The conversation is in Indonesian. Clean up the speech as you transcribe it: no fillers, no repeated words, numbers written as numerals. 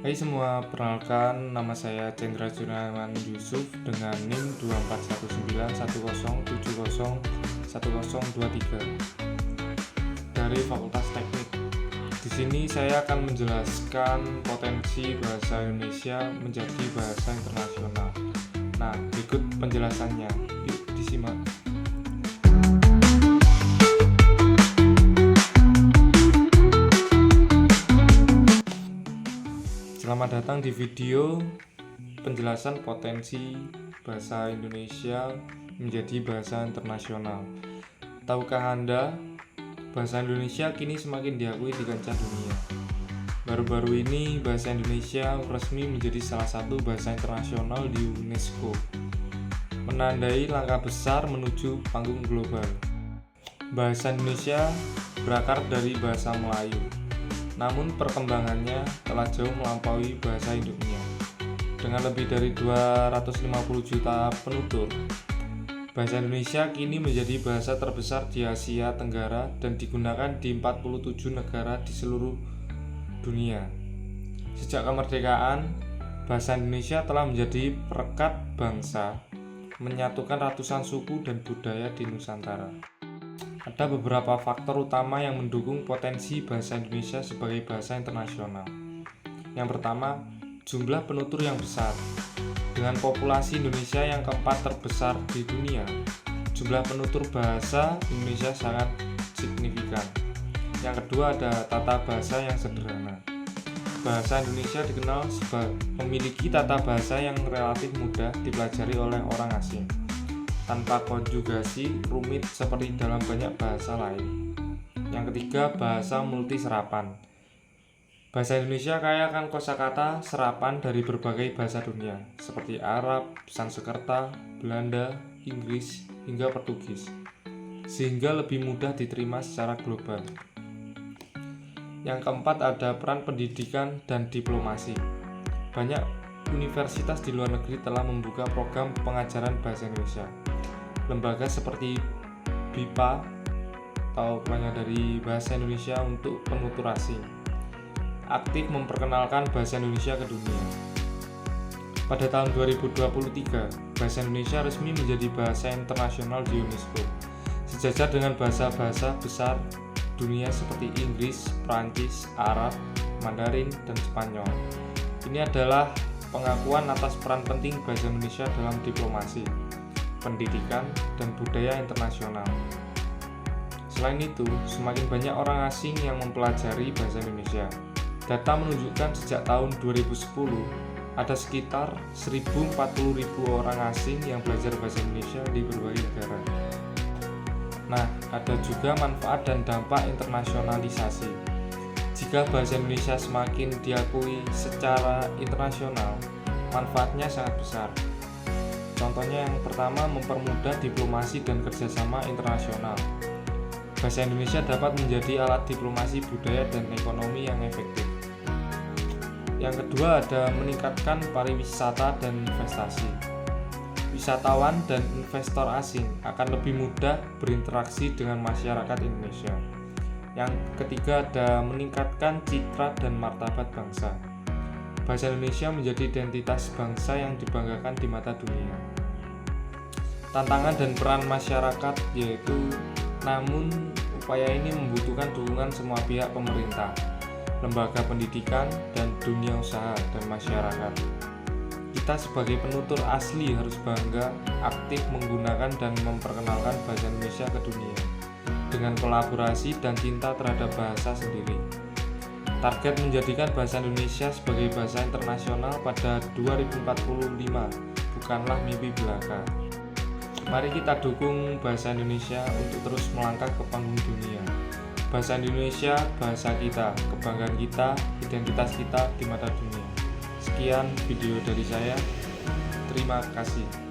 Hai semua, perkenalkan nama saya Cendra Junawan Yusuf dengan NIM 241910701023 dari Fakultas Teknik. Di sini saya akan menjelaskan potensi bahasa Indonesia menjadi bahasa internasional. Nah, berikut penjelasannya. Yuk disimak. Selamat datang di video penjelasan potensi bahasa Indonesia menjadi bahasa internasional. Tahukah Anda, bahasa Indonesia kini semakin diakui di kancah dunia. Baru-baru ini bahasa Indonesia resmi menjadi salah satu bahasa internasional di UNESCO, menandai langkah besar menuju panggung global. Bahasa Indonesia berakar dari bahasa Melayu, namun perkembangannya telah jauh melampaui bahasa induknya. Dengan lebih dari 250 juta penutur, bahasa Indonesia kini menjadi bahasa terbesar di Asia Tenggara dan digunakan di 47 negara di seluruh dunia. Sejak kemerdekaan, bahasa Indonesia telah menjadi perekat bangsa, menyatukan ratusan suku dan budaya di Nusantara. Ada beberapa faktor utama yang mendukung potensi bahasa Indonesia sebagai bahasa internasional. Yang pertama, jumlah penutur yang besar. Dengan populasi Indonesia yang keempat terbesar di dunia, jumlah penutur bahasa Indonesia sangat signifikan. Yang kedua, ada tata bahasa yang sederhana. Bahasa Indonesia dikenal memiliki tata bahasa yang relatif mudah dipelajari oleh orang asing, tanpa konjugasi rumit seperti dalam banyak bahasa lain. Yang ketiga, bahasa multi serapan. Bahasa Indonesia kaya akan kosakata serapan dari berbagai bahasa dunia, seperti Arab, Sanskerta, Belanda, Inggris, hingga Portugis, sehingga lebih mudah diterima secara global. Yang keempat, ada peran pendidikan dan diplomasi. Banyak universitas di luar negeri telah membuka program pengajaran bahasa Indonesia. Lembaga seperti BIPA atau kepanjangan dari Bahasa Indonesia untuk Penutur Asing aktif memperkenalkan bahasa Indonesia ke dunia. Pada tahun 2023, bahasa Indonesia resmi menjadi bahasa internasional di UNESCO, sejajar dengan bahasa-bahasa besar dunia seperti Inggris, Prancis, Arab, Mandarin, dan Spanyol. Ini adalah pengakuan atas peran penting bahasa Indonesia dalam diplomasi, pendidikan, dan budaya internasional. Selain itu, semakin banyak orang asing yang mempelajari bahasa Indonesia. Data menunjukkan sejak tahun 2010, ada sekitar 1.040.000 orang asing yang belajar bahasa Indonesia di berbagai negara. Nah, ada juga manfaat dan dampak internasionalisasi. Jika bahasa Indonesia semakin diakui secara internasional, manfaatnya sangat besar. Contohnya yang pertama, mempermudah diplomasi dan kerjasama internasional. Bahasa Indonesia dapat menjadi alat diplomasi budaya dan ekonomi yang efektif. Yang kedua, ada meningkatkan pariwisata dan investasi. Wisatawan dan investor asing akan lebih mudah berinteraksi dengan masyarakat Indonesia. Yang ketiga, ada meningkatkan citra dan martabat bangsa. Bahasa Indonesia menjadi identitas bangsa yang dibanggakan di mata dunia. Tantangan dan peran masyarakat yaitu, namun upaya ini membutuhkan dukungan semua pihak, pemerintah, lembaga pendidikan, dan dunia usaha dan masyarakat. Kita sebagai penutur asli harus bangga aktif menggunakan dan memperkenalkan bahasa Indonesia ke dunia dengan kolaborasi dan cinta terhadap bahasa sendiri. Target menjadikan bahasa Indonesia sebagai bahasa internasional pada 2045 bukanlah mimpi belaka. Mari kita dukung bahasa Indonesia untuk terus melangkah ke panggung dunia. Bahasa Indonesia, bahasa kita, kebanggaan kita, identitas kita di mata dunia. Sekian video dari saya. Terima kasih.